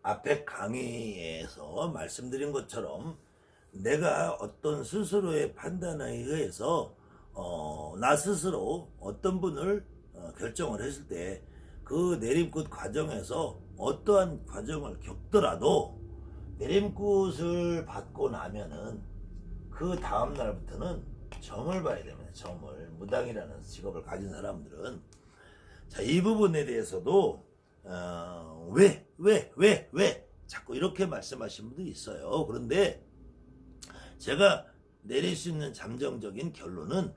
앞에 강의에서 말씀드린 것처럼 내가 어떤 스스로의 판단에 의해서 나 스스로 어떤 분을 결정을 했을 때 그 내림굿 과정에서 어떠한 과정을 겪더라도 내림굿을 받고 나면은 그 다음 날부터는 점을 봐야 됩니다. 점을. 무당이라는 직업을 가진 사람들은 자, 이 부분에 대해서도 왜 자꾸 이렇게 말씀하시는 분들이 있어요. 그런데 제가 내릴 수 있는 잠정적인 결론은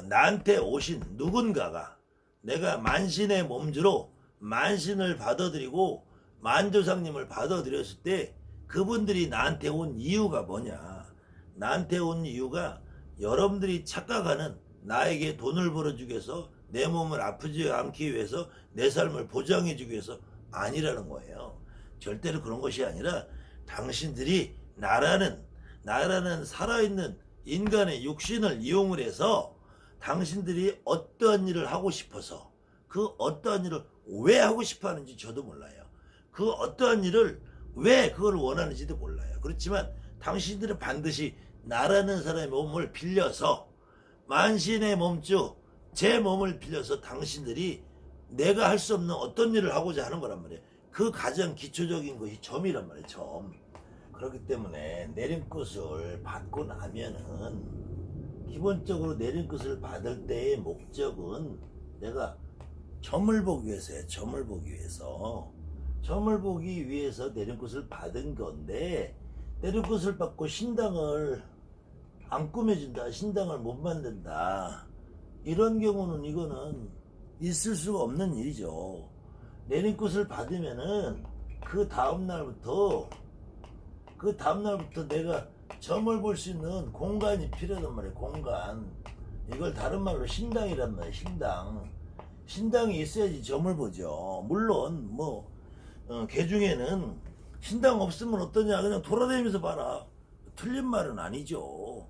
나한테 오신 누군가가 내가 만신의 몸주로 만신을 받아들이고 만조상님을 받아들였을 때 그분들이 나한테 온 이유가 뭐냐. 나한테 온 이유가 여러분들이 착각하는 나에게 돈을 벌어주기 위해서 내 몸을 아프지 않기 위해서 내 삶을 보장해주기 위해서 아니라는 거예요. 절대로 그런 것이 아니라 당신들이 나라는 살아있는 인간의 육신을 이용을 해서 당신들이 어떠한 일을 하고 싶어서 그 어떠한 일을 왜 하고 싶어 하는지 저도 몰라요. 그 어떠한 일을 왜 그걸 원하는지도 몰라요. 그렇지만 당신들은 반드시 나라는 사람의 몸을 빌려서 만신의 몸주 제 몸을 빌려서 당신들이 내가 할 수 없는 어떤 일을 하고자 하는 거란 말이에요. 그 가장 기초적인 것이 점이란 말이에요. 점. 그렇기 때문에 내림굿을 받고 나면은 기본적으로 내림굿을 받을 때의 목적은 내가 점을 보기 위해서요. 점을 보기 위해서. 점을 보기 위해서 내림굿을 받은 건데 내림굿을 받고 신당을 안 꾸며준다. 신당을 못 만든다. 이런 경우는 이거는 있을 수가 없는 일이죠. 내림굿을 받으면은 그 다음날부터 내가 점을 볼 수 있는 공간이 필요하단 말이에요. 공간. 이걸 다른 말로 신당이란 말이에요. 신당. 신당이 있어야지 점을 보죠. 물론 개 중에는 신당 없으면 어떠냐 그냥 돌아다니면서 봐라. 틀린 말은 아니죠.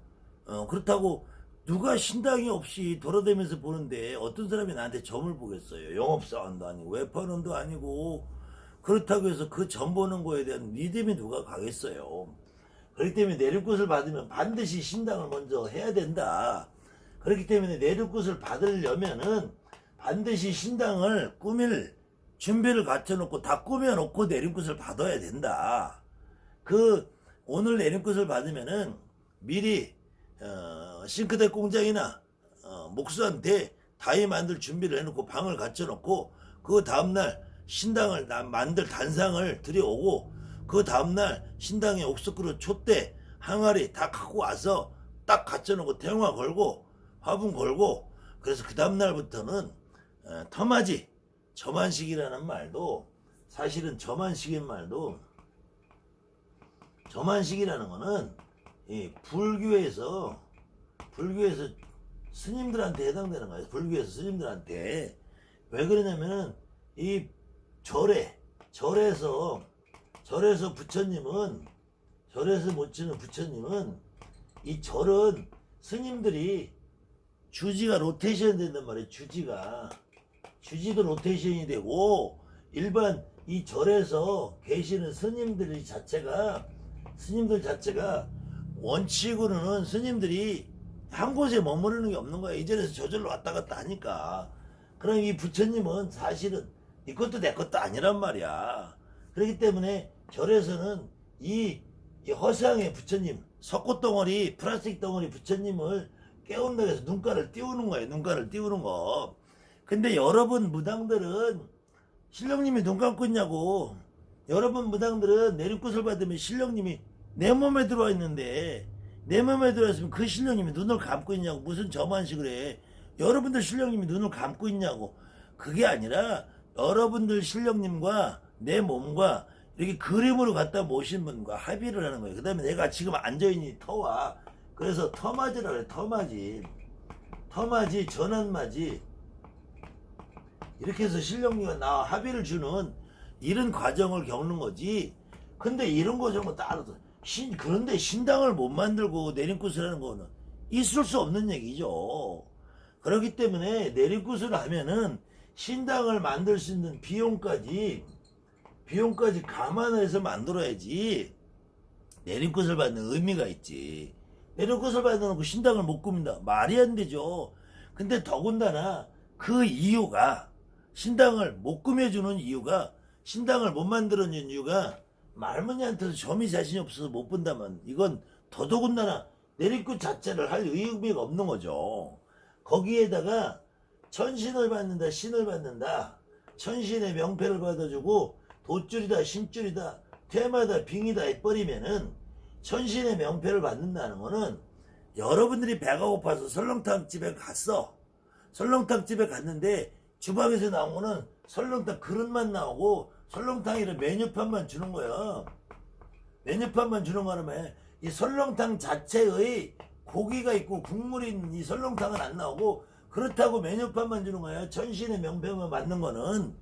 그렇다고 누가 신당이 없이 돌아다니면서 보는데 어떤 사람이 나한테 점을 보겠어요. 영업사원도 아니고 외판원도 아니고. 그렇다고 해서 그 점 보는 거에 대한 믿음이 누가 가겠어요. 그렇기 때문에 내림굿을 받으면 반드시 신당을 먼저 해야 된다. 그렇기 때문에 내림굿을 받으려면은 반드시 신당을 꾸밀 준비를 갖춰놓고 다 꾸며놓고 내림굿을 받아야 된다. 오늘 내림굿을 받으면은 미리 싱크대 공장이나 목수한테 다이 만들 준비를 해놓고 방을 갖춰놓고 그 다음날 신당을 만들 단상을 들여오고 그 다음날 신당에 옥수그릇 촛대 항아리 다 갖고 와서 딱 갖춰놓고 대화 걸고 화분 걸고 그래서 그 다음날부터는 터맞이 점안식이라는 말도 사실은 점안식이라는 거는 이 불교에서 스님들한테 해당되는 거예요. 불교에서 스님들한테. 왜 그러냐면은 이 절에서 모치는 부처님은 이 절은 스님들이 주지가 로테이션 된단 말이에요. 주지도 로테이션이 되고 일반 이 절에서 계시는 스님들 자체가 원칙으로는 스님들이 한 곳에 머무르는 게 없는 거야. 이 절에서 저 절로 왔다 갔다 하니까. 그럼 이 부처님은 사실은 네 것도 내 것도 아니란 말이야. 그렇기 때문에 절에서는 이 허상의 부처님, 석고덩어리, 플라스틱 덩어리 부처님을 깨운다고 해서 눈가를 띄우는 거예요. 눈가를 띄우는 거. 근데 여러분 무당들은 신령님이 눈 감고 있냐고. 여러분 무당들은 내림굿을 받으면 신령님이 내 몸에 들어와 있는데 내 몸에 들어와 있으면 그 신령님이 눈을 감고 있냐고. 무슨 점안식을 해. 여러분들 신령님이 눈을 감고 있냐고. 그게 아니라 여러분들 신령님과 내 몸과 이렇게 그림으로 갖다 모신 분과 합의를 하는 거예요. 그 다음에 내가 지금 앉아있는 터와 그래서 터맞이라고 해요. 터맞이 전환맞이 이렇게 해서 신령님과 나 합의를 주는 이런 과정을 겪는 거지. 근데 이런 거 저런 거 따라서 그런데 신당을 못 만들고 내림굿을 하는 거는 있을 수 없는 얘기죠. 그렇기 때문에 내림굿을 하면은 신당을 만들 수 있는 비용까지 비용까지 감안해서 만들어야지 내림굿을 받는 의미가 있지. 내림굿을 받아놓고 신당을 못 꾸민다. 말이 안 되죠. 근데 더군다나 그 이유가 신당을 못 꾸며주는 이유가 신당을 못 만들어주는 이유가 말문이한테도 점이 자신이 없어서 못 본다면 이건 더더군다나 내림굿 자체를 할 의미가 없는 거죠. 거기에다가 천신을 받는다, 신을 받는다, 천신의 명패를 받아주고 돛줄이다, 신줄이다, 퇴마다, 빙이다 해버리면은 천신의 명패를 받는다는 거는 여러분들이 배가 고파서 설렁탕 집에 갔어. 설렁탕 집에 갔는데 주방에서 나온 거는 설렁탕 그릇만 나오고 설렁탕이라 메뉴판만 주는 거야. 메뉴판만 주는 거라면 이 설렁탕 자체의 고기가 있고 국물이 있는 이 설렁탕은 안 나오고 그렇다고 메뉴판만 주는 거야. 천신의 명패만 받는 거는.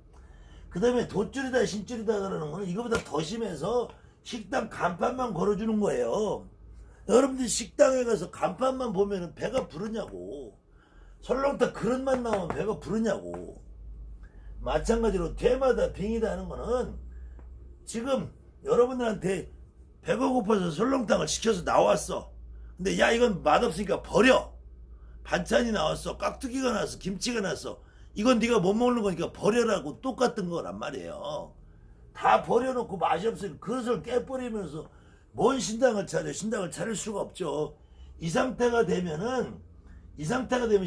그 다음에 돛줄이다 신줄이다 그러는 거는 이거보다 더 심해서 식당 간판만 걸어주는 거예요. 여러분들 식당에 가서 간판만 보면 배가 부르냐고. 설렁탕 그릇만 나오면 배가 부르냐고. 마찬가지로 퇴마다 빙이다 하는 거는 지금 여러분들한테 배가 고파서 설렁탕을 시켜서 나왔어. 근데 야 이건 맛없으니까 버려. 반찬이 나왔어. 깍두기가 나왔어. 김치가 나왔어. 이건 네가 못 먹는 거니까 버려라고 똑같은 거란 말이에요. 다 버려놓고 맛이 없으니까 그릇을 깨버리면서 뭔 신당을 차려. 신당을 차릴 수가 없죠. 이 상태가 되면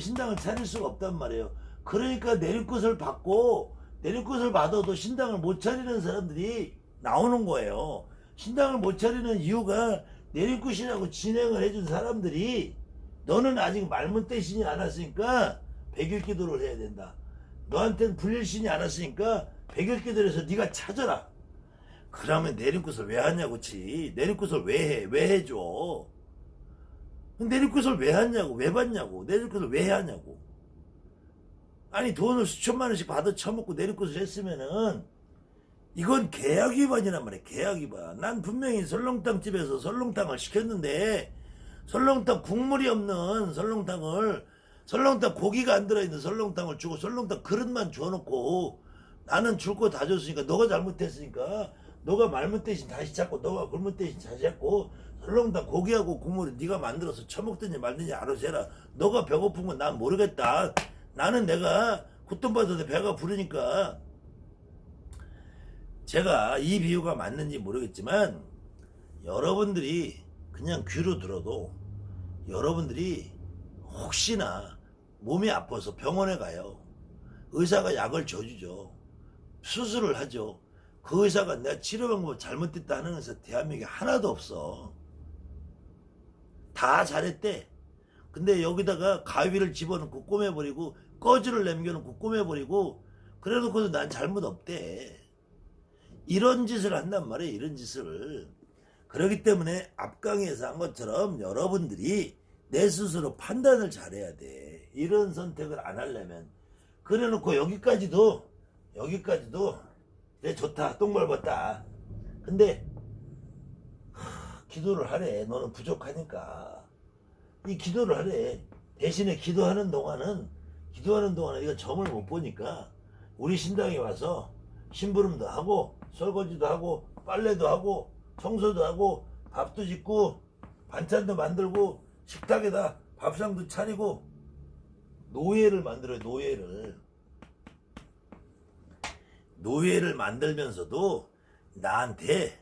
신당을 차릴 수가 없단 말이에요. 그러니까 내림굿을 받고 내림굿을 받아도 신당을 못 차리는 사람들이 나오는 거예요. 신당을 못 차리는 이유가 내림굿이라고 진행을 해준 사람들이 너는 아직 말문대신이 안 왔으니까 백일기도를 해야 된다. 너한테는 불일신이 안 왔으니까 백일기도를 해서 네가 찾아라. 그러면 내림굿을 왜 하냐고 치. 내림굿을 왜 해? 왜 해줘? 내림굿을 왜 하냐고. 왜 받냐고. 내림굿을 왜 하냐고. 아니 돈을 수천만 원씩 받아 처먹고 내림굿을 했으면은 이건 계약 위반이란 말이야. 계약 위반. 난 분명히 설렁탕 집에서 설렁탕을 시켰는데 설렁탕 국물이 없는 설렁탕 고기가 안 들어있는 설렁탕을 주고 설렁탕 그릇만 줘놓고 나는 줄 거 다 줬으니까 너가 잘못했으니까 너가 말문 대신 다시 찾고 너가 굴문 대신 다시 찾고 설렁탕 고기하고 국물을 네가 만들어서 처먹든지 말든지 알아서 해라. 너가 배고픈 건 난 모르겠다. 나는 내가 굿돈받아서 배가 부르니까. 제가 이 비유가 맞는지 모르겠지만 여러분들이 그냥 귀로 들어도 여러분들이 혹시나 몸이 아파서 병원에 가요. 의사가 약을 줘주죠. 수술을 하죠. 그 의사가 내가 치료 방법 잘못됐다 하는 의사 대한민국에 하나도 없어. 다 잘했대. 근데 여기다가 가위를 집어넣고 꼬매버리고 꺼지를 남겨놓고 꼬매버리고 그래놓고도 난 잘못 없대. 이런 짓을 한단 말이에요. 이런 짓을. 그렇기 때문에 앞강의에서 한 것처럼 여러분들이 내 스스로 판단을 잘해야 돼. 이런 선택을 안 하려면. 그래놓고 여기까지도 그래 좋다. 똥 밟았다. 근데 기도를 하래. 너는 부족하니까. 이 기도를 하래. 대신에 기도하는 동안은 네가 점을 못 보니까 우리 신당에 와서 심부름도 하고 설거지도 하고 빨래도 하고 청소도 하고 밥도 짓고 반찬도 만들고 식탁에다 밥상도 차리고 노예를 만들어요. 노예를 만들면서도 나한테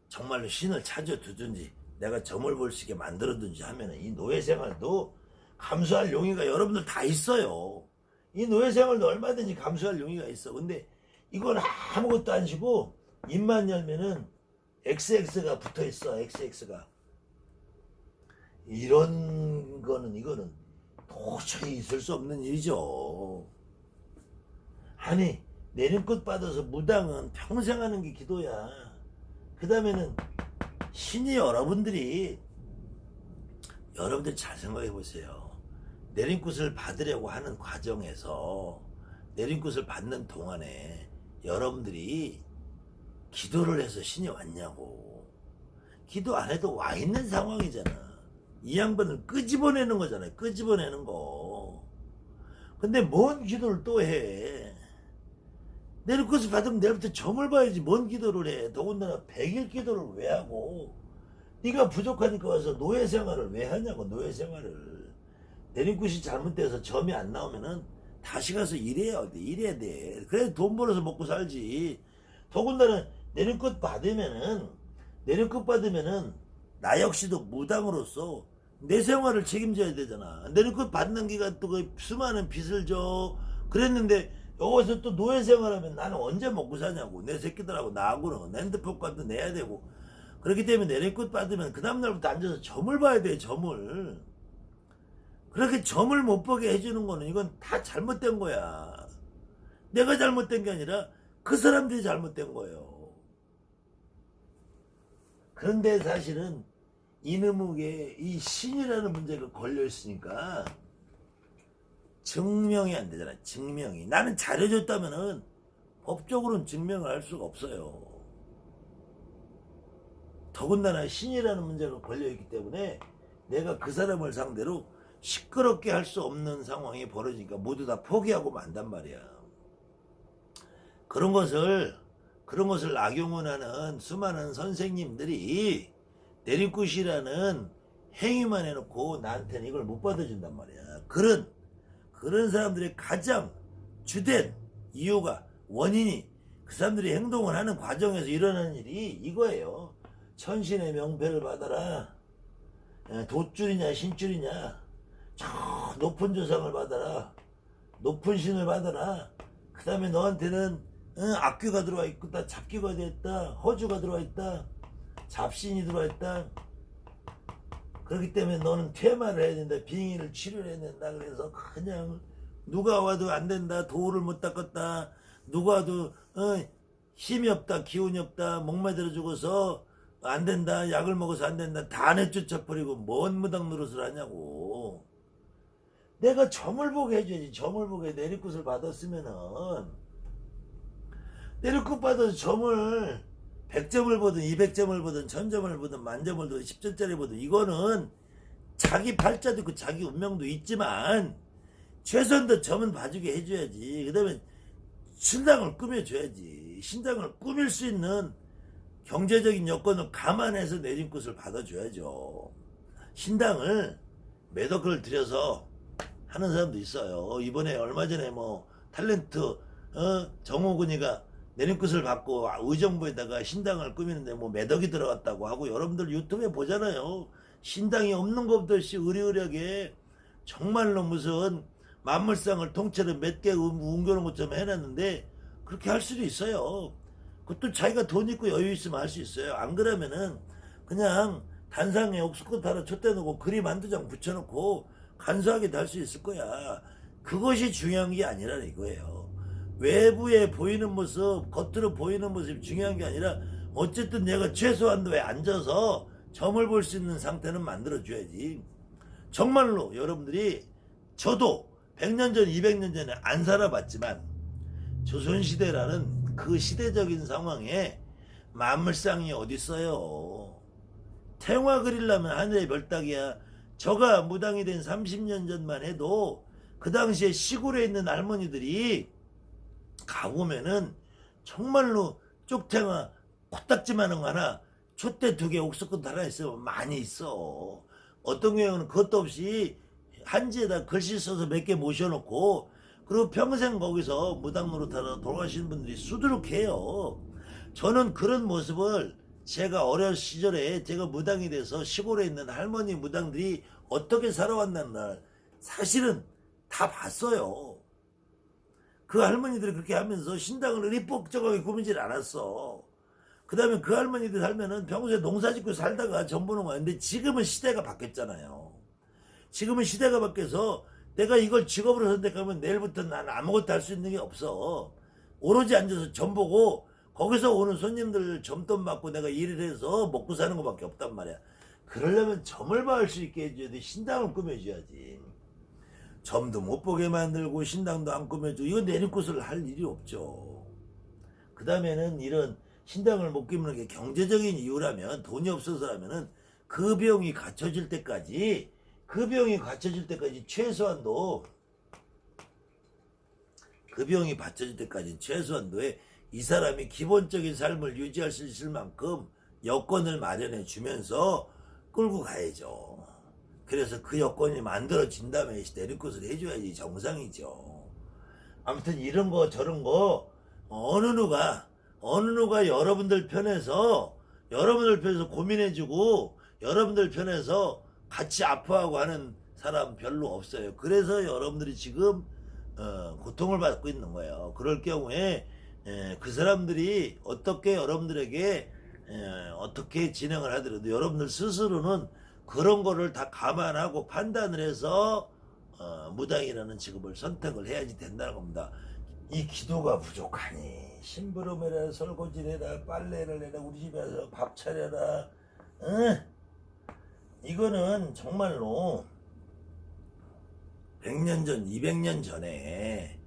정말로 신을 찾아두든지 내가 점을 볼 수 있게 만들어든지 하면 이 노예 생활도 감수할 용의가 여러분들 다 있어요. 이 노예 생활도 얼마든지 감수할 용의가 있어. 근데 이건 아무것도 안 쉬고 입만 열면은 XX가 붙어 있어. XX가. 이거는 도저히 있을 수 없는 일이죠. 아니 내림굿 받아서 무당은 평생 하는 게 기도야. 그 다음에는 신이 여러분들 잘 생각해 보세요. 내림굿을 받으려고 하는 과정에서 내림굿을 받는 동안에 여러분들이 기도를 해서 신이 왔냐고. 기도 안 해도 와 있는 상황이잖아. 이 양반을 끄집어내는 거잖아요. 끄집어내는 거. 근데 뭔 기도를 또 해. 내리꽃을 받으면 내일부터 점을 봐야지. 뭔 기도를 해. 더군다나 100일 기도를 왜 하고. 네가 부족하니까 와서 노예 생활을 왜 하냐고. 노예 생활을. 내리꽃이 잘못돼서 점이 안 나오면은 다시 가서 일해야 돼. 일해야 돼. 그래 돈 벌어서 먹고 살지. 더군다나 내리꽃 받으면은 나 역시도 무당으로서 내 생활을 책임져야 되잖아. 내리꽃 받는 기간 또 그 수많은 빚을 져. 그랬는데 여기서 또 노예 생활하면 나는 언제 먹고 사냐고. 내 새끼들하고 나하고는 핸드폰값도 내야 되고. 그렇기 때문에 내리꽃 받으면 그 다음날부터 앉아서 점을 봐야 돼. 점을. 그렇게 점을 못 보게 해주는 거는 이건 다 잘못된 거야. 내가 잘못된 게 아니라 그 사람들이 잘못된 거예요. 그런데 사실은 이놈에게 이 신이라는 문제가 걸려 있으니까 증명이 안 되잖아. 증명이. 나는 잘해줬다면은 법적으로는 증명을 할 수가 없어요. 더군다나 신이라는 문제가 걸려 있기 때문에 내가 그 사람을 상대로 시끄럽게 할 수 없는 상황이 벌어지니까 모두 다 포기하고 만단 말이야. 그런 것을 악용하는 수많은 선생님들이 내리꽃이라는 행위만 해놓고 나한테는 이걸 못 받아준단 말이야. 그런 사람들의 가장 주된 이유가, 원인이 그 사람들이 행동을 하는 과정에서 일어나는 일이 이거예요. 천신의 명패를 받아라. 돛줄이냐 신줄이냐. 저 높은 조상을 받아라. 높은 신을 받아라. 그 다음에 너한테는 악귀가 들어와 있다. 잡귀가 되었다. 허주가 들어와 있다. 잡신이 들어와 있다. 그렇기 때문에 너는 퇴마를 해야 된다. 빙의를 치료해야 된다. 그래서 그냥 누가 와도 안 된다. 도를 못 닦았다. 누가 와도 힘이 없다. 기운이 없다. 목마들어 죽어서 안 된다. 약을 먹어서 안 된다. 다 내쫓아버리고 뭔 무당 노릇을 하냐고. 내가 점을 보게 해줘야지. 점을 보게. 내리꽃을 받았으면은 내리꽃 받아서 점을 100점을 보든 200점을 보든 1000점을 보든 만점을 보든 10점짜리 보든 이거는 자기 팔자도 있고 자기 운명도 있지만 최소한도 점은 봐주게 해줘야지. 그 다음에 신당을 꾸며줘야지. 신당을 꾸밀 수 있는 경제적인 여건을 감안해서 내림꽃을 받아줘야죠. 신당을 몇 억을 들여서 하는 사람도 있어요. 이번에 얼마 전에 뭐 탤런트 정호근이가 내림꽃을 받고 의정부에다가 신당을 꾸미는데 뭐 몇 억이 들어갔다고 하고, 여러분들 유튜브에 보잖아요. 신당이 없는 것도 없이 의리의리하게 정말로 무슨 만물상을 통째로 몇 개 옮겨놓은 것처럼 해놨는데 그렇게 할 수도 있어요. 그것도 자기가 돈 있고 여유 있으면 할 수 있어요. 안 그러면은 그냥 단상에 옥수꽃 하나 촛대 놓고 그림 한두 장 붙여놓고 간소하게 할 수 있을 거야. 그것이 중요한 게 아니라 이거예요. 외부에 보이는 모습, 겉으로 보이는 모습이 중요한 게 아니라 어쨌든 내가 최소한도에 앉아서 점을 볼 수 있는 상태는 만들어줘야지. 정말로 여러분들이, 저도 100년 전, 200년 전에 안 살아봤지만 조선시대라는 그 시대적인 상황에 만물상이 어딨어요. 태화 그리려면 하늘의 별따기야. 저가 무당이 된 30년 전만 해도 그 당시에 시골에 있는 할머니들이 가보면은 정말로 쪽탱아 코딱지만한 거 하나, 촛대 2개, 옥수꽃 하나 있으면 많이 있어. 어떤 경우는 그것도 없이 한지에다 글씨 써서 몇 개 모셔놓고, 그리고 평생 거기서 무당 노릇하다 돌아가시는 분들이 수두룩해요. 저는 그런 모습을 제가 어린 시절에 제가 무당이 돼서 시골에 있는 할머니 무당들이 어떻게 살아왔다는 날 사실은 다 봤어요. 그 할머니들이 그렇게 하면서 신당을 의리 뻑적하게 꾸미질 않았어. 그 다음에 그 할머니들 살면은 평소에 농사 짓고 살다가 전 보는 거야. 근데 지금은 시대가 바뀌었잖아요. 지금은 시대가 바뀌어서 내가 이걸 직업으로 선택하면 내일부터 난 아무것도 할 수 있는 게 없어. 오로지 앉아서 점 보고 거기서 오는 손님들 점돈 받고 내가 일을 해서 먹고 사는 것밖에 없단 말이야. 그러려면 점을 봐할 수 있게 해줘야 돼. 신당을 꾸며줘야지. 점도 못 보게 만들고 신당도 안 꾸며주고 이거 내리꽃을 할 일이 없죠. 그 다음에는 이런 신당을 못 꾸미는 게 경제적인 이유라면, 돈이 없어서라면은 그 비용이 갖춰질 때까지 최소한도 그 병이 받쳐질 때까지 최소한도의 이 사람이 기본적인 삶을 유지할 수 있을 만큼 여건을 마련해 주면서 끌고 가야죠. 그래서 그 여건이 만들어진다면 내리꽃을 해줘야지 정상이죠. 아무튼 이런 거 저런 거 어느 누가 여러분들 편에서 고민해주고 여러분들 편에서 같이 아파하고 하는 사람 별로 없어요. 그래서 여러분들이 지금 고통을 받고 있는 거예요. 그럴 경우에 그 사람들이 어떻게 여러분들에게 어떻게 진행을 하더라도 여러분들 스스로는 그런 거를 다 감안하고 판단을 해서 무당이라는 직업을 선택을 해야지 된다는 겁니다. 이 기도가 부족하니 심부름을 해라, 설거지를 해라, 빨래를 해라, 우리 집에서 밥 차려라. 이거는 정말로 100년 전, 200년 전에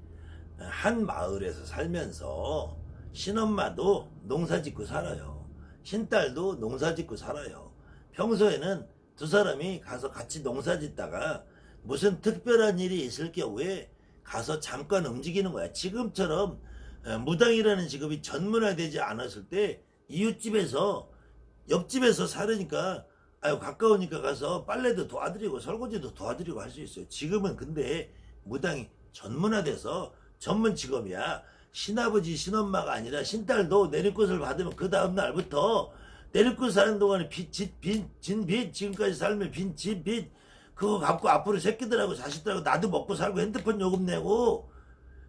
한 마을에서 살면서 신엄마도 농사 짓고 살아요. 신딸도 농사 짓고 살아요. 평소에는 두 사람이 가서 같이 농사 짓다가 무슨 특별한 일이 있을 경우에 가서 잠깐 움직이는 거야. 지금처럼 무당이라는 직업이 전문화되지 않았을 때 이웃집에서 옆집에서 살으니까 가까우니까 가서 빨래도 도와드리고 설거지도 도와드리고 할 수 있어요. 지금은 근데 무당이 전문화돼서 전문 직업이야. 신아버지 신엄마가 아니라 신딸도 내리꽃을 받으면 그 다음 날부터 내리꽃 사는 동안에 빚 지금까지 살면 빚 그거 갖고 앞으로 새끼들하고 자식들하고 나도 먹고 살고 핸드폰 요금 내고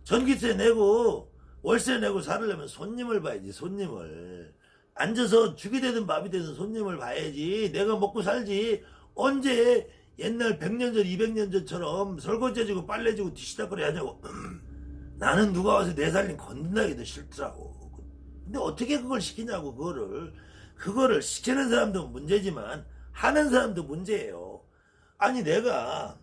전기세 내고 월세 내고 살려면 손님을 봐야지. 손님을 앉아서 죽이 되든 밥이 되든 손님을 봐야지. 내가 먹고 살지. 언제 옛날 100년 전 200년 전처럼 설거지 해주고 빨래 해주고 뒤시다거리 하냐고. 나는 누가 와서 내 살림 건드나기도 싫더라고. 근데 어떻게 그걸 시키냐고. 그거를 시키는 사람도 문제지만 하는 사람도 문제예요. 아니 내가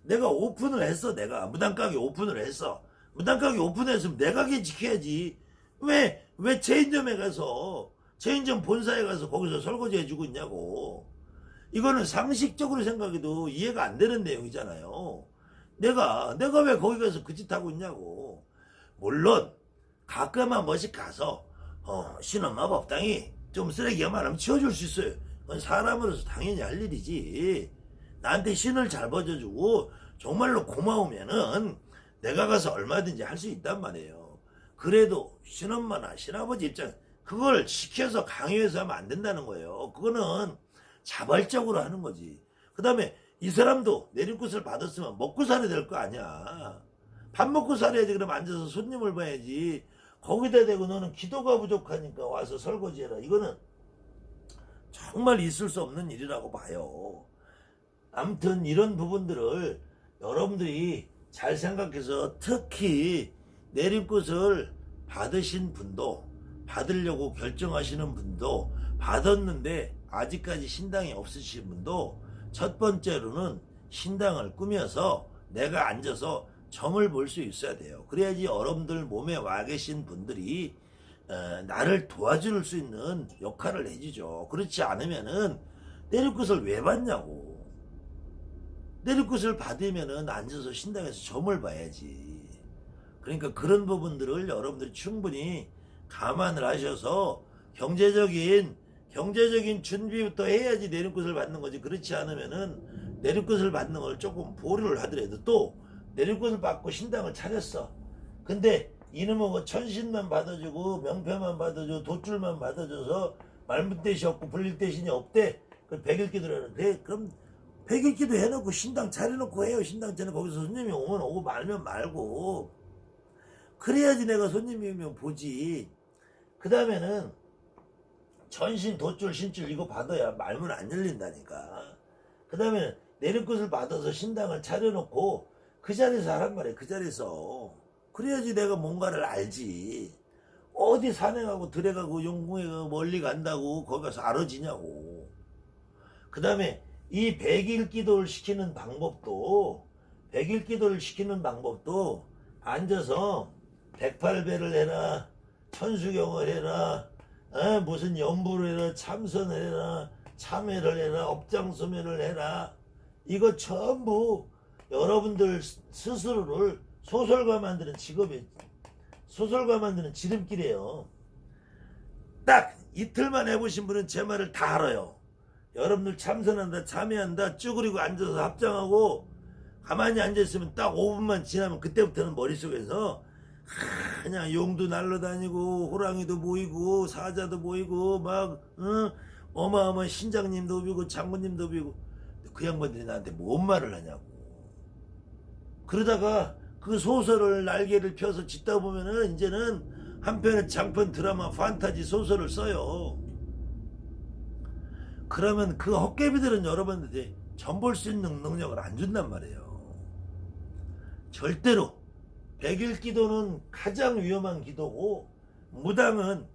오픈을 했어. 내가 무당가게 오픈을 했어. 무당가게 오픈했으면 내 가게 지켜야지. 왜 체인점에 가서 체인점 본사에 가서 거기서 설거지 해주고 있냐고. 이거는 상식적으로 생각해도 이해가 안 되는 내용이잖아요. 내가 왜 거기 가서 그 짓 하고 있냐고. 물론 가끔 한 번씩 가서 신엄마 법당이 좀 쓰레기가 많으면 치워줄 수 있어요. 그건 사람으로서 당연히 할 일이지. 나한테 신을 잘 버져주고 정말로 고마우면은 내가 가서 얼마든지 할 수 있단 말이에요. 그래도 신엄마나 신아버지 입장 그걸 시켜서 강요해서 하면 안 된다는 거예요. 그거는 자발적으로 하는 거지. 그 다음에 이 사람도 내림굿을 받았으면 먹고 살아야 될 거 아니야. 밥 먹고 살아야지. 그럼 앉아서 손님을 봐야지. 거기다 대고 너는 기도가 부족하니까 와서 설거지해라. 이거는 정말 있을 수 없는 일이라고 봐요. 아무튼 이런 부분들을 여러분들이 잘 생각해서 특히 내림굿을 받으신 분도 받으려고 결정하시는 분도 받았는데 아직까지 신당이 없으신 분도 첫 번째로는 신당을 꾸며서 내가 앉아서 점을 볼 수 있어야 돼요. 그래야지 여러분들 몸에 와 계신 분들이 나를 도와줄 수 있는 역할을 해주죠. 그렇지 않으면은 내리꽃을 왜 받냐고. 내리꽃을 받으면은 앉아서 신당에서 점을 봐야지. 그러니까 그런 부분들을 여러분들이 충분히 감안을 하셔서 경제적인 준비부터 해야지 내리꽃을 받는 거지. 그렇지 않으면은 내리꽃을 받는 걸 조금 보류를 하더라도 또 내리꽃을 받고 신당을 차렸어. 근데 이놈의 천신만 받아주고 명패만 받아주고 돛줄만 받아줘서 말문대시 없고 불릴 대신이 없대. 그 백일기도를 하는데 그럼 백일기도 해놓고 신당 차려놓고 해요. 신당 차려 거기서 손님이 오면 오고 말면 말고. 그래야지 내가 손님이 오면 보지. 그 다음에는 전신 돛줄 신줄 이거 받아야 말문 안 열린다니까. 그 다음에 내리꽃을 받아서 신당을 차려놓고 그 자리에서 하란 말이야. 그 자리에서. 그래야지 내가 뭔가를 알지. 어디 산에 가고 들에 가고 용궁에 가고 멀리 간다고 거기 가서 알아지냐고. 그 다음에 이 백일기도를 시키는 방법도 앉아서 108배를 해라, 천수경을 해라, 무슨 연부를 해라, 참선을 해라, 참회를 해라, 업장소면을 해라. 이거 전부 여러분들 스스로를 소설가 만드는 직업이 소설가 만드는 지름길이에요. 딱 이틀만 해보신 분은 제 말을 다 알아요. 여러분들 참선한다, 참여한다, 쭈그리고 앉아서 합장하고 가만히 앉아있으면 딱 5분만 지나면 그때부터는 머릿속에서 그냥 용도 날라다니고 호랑이도 보이고 사자도 보이고 막 어마어마한 신장님도 보이고 장군님도 보이고 그 양반들이 나한테 뭔 말을 하냐고. 그러다가 그 소설을 날개를 펴서 짓다 보면은 이제는 한 편의 장편 드라마 판타지 소설을 써요. 그러면 그 헛개비들은 여러분들이 전볼 수 있는 능력을 안 준단 말이에요. 절대로 백일기도는 가장 위험한 기도고 무당은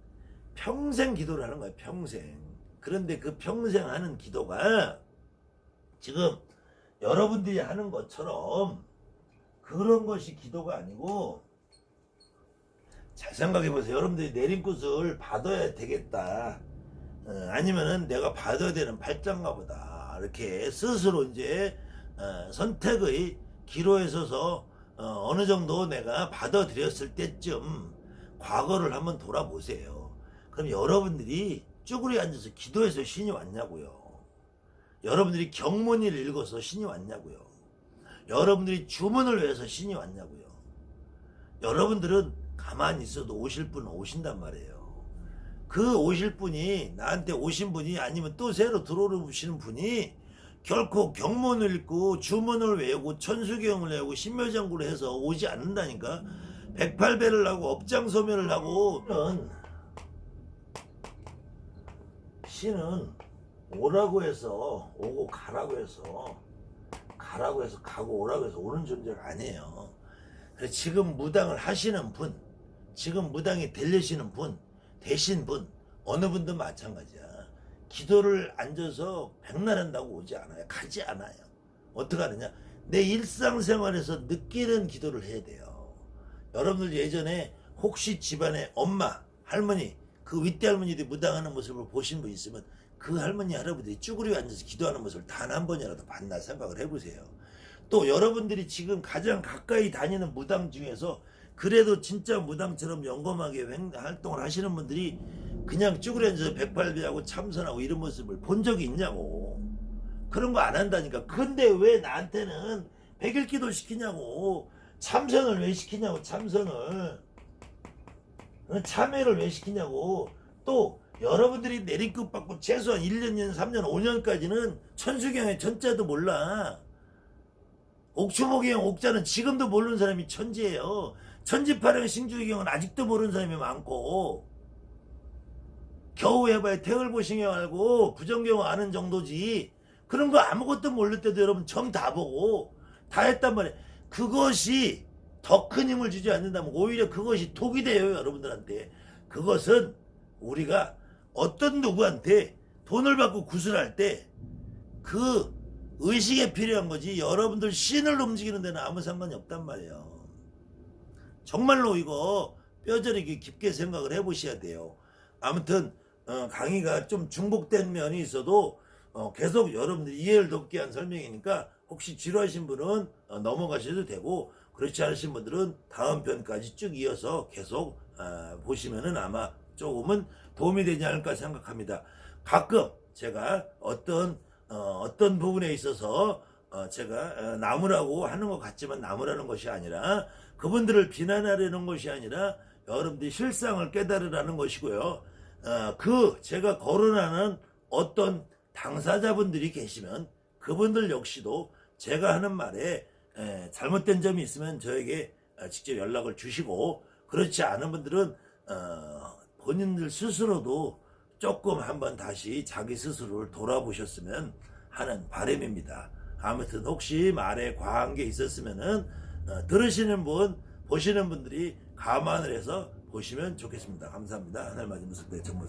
평생 기도를 하는 거예요. 평생. 그런데 그 평생 하는 기도가 지금 여러분들이 하는 것처럼 그런 것이 기도가 아니고, 잘 생각해 보세요. 여러분들이 내림굿을 받아야 되겠다. 아니면은 내가 받아야 되는 발자인가 보다. 이렇게 스스로 이제 선택의 기로에 서서 어느 정도 내가 받아들였을 때쯤 과거를 한번 돌아보세요. 그럼 여러분들이 쭈그리 앉아서 기도해서 신이 왔냐고요. 여러분들이 경문을 읽어서 신이 왔냐고요. 여러분들이 주문을 위해서 신이 왔냐고요. 여러분들은 가만히 있어도 오실 분은 오신단 말이에요. 그 오실 분이, 나한테 오신 분이 아니면 또 새로 들어오시는 분이 결코 경문을 읽고 주문을 외우고 천수경을 외우고 신묘장구를 해서 오지 않는다니까. 108배를 하고 업장소멸을 하고. 신은 오라고 해서 오고 가라고 해서 가고 오라고 해서 오는 존재가 아니에요. 그래서 지금 무당을 하시는 분, 지금 무당이 되려시는 분, 되신 분, 어느 분도 마찬가지야. 기도를 앉아서 백날한다고 오지 않아요. 가지 않아요. 어떻게 하느냐? 내 일상생활에서 느끼는 기도를 해야 돼요. 여러분들 예전에 혹시 집안에 엄마, 할머니, 그 윗대 할머니들이 무당하는 모습을 보신 분 있으면 그 할머니, 할아버지들이 쭈그리고 앉아서 기도하는 모습을 단 한 번이라도 봤나 생각을 해보세요. 또 여러분들이 지금 가장 가까이 다니는 무당 중에서 그래도 진짜 무당처럼 영검하게 활동을 하시는 분들이 그냥 쭈그려 앉아서 108배하고 참선하고 이런 모습을 본 적이 있냐고. 그런 거 안 한다니까. 근데 왜 나한테는 백일기도 시키냐고. 참선을 왜 시키냐고. 참선을. 참회를 왜 시키냐고. 또 여러분들이 내리급 받고 최소한 1년, 2년, 3년, 5년까지는 천수경의 천자도 몰라. 옥추보경 옥자는 지금도 모르는 사람이 천지예요. 천지파령 신주경은 아직도 모르는 사람이 많고, 겨우 해봐야 태을보신경 알고 부정경 아는 정도지. 그런 거 아무것도 모를 때도 여러분 점 다 보고 다 했단 말이에요. 그것이 더 큰 힘을 주지 않는다면 오히려 그것이 독이 돼요. 여러분들한테. 그것은 우리가 어떤 누구한테 돈을 받고 구슬할 때 그 의식에 필요한 거지, 여러분들 신을 움직이는 데는 아무 상관이 없단 말이에요. 정말로 이거 뼈저리게 깊게 생각을 해보셔야 돼요. 아무튼 강의가 좀 중복된 면이 있어도 계속 여러분들 이해를 돕기 위한 설명이니까 혹시 지루하신 분은 넘어가셔도 되고, 그렇지 않으신 분들은 다음 편까지 쭉 이어서 계속 보시면은 아마 조금은 도움이 되지 않을까 생각합니다. 가끔 제가 어떤 부분에 있어서 제가 나무라고 하는 것 같지만 나무라는 것이 아니라, 그분들을 비난하려는 것이 아니라 여러분들이 실상을 깨달으라는 것이고요. 제가 거론하는 어떤 당사자분들이 계시면 그분들 역시도 제가 하는 말에 잘못된 점이 있으면 저에게 직접 연락을 주시고, 그렇지 않은 분들은 본인들 스스로도 조금 한번 다시 자기 스스로를 돌아보셨으면 하는 바람입니다. 아무튼 혹시 말에 과한 게 있었으면은 들으시는 분, 보시는 분들이 감안을 해서 보시면 좋겠습니다. 감사합니다. 하늘 맞은 모습 대 정모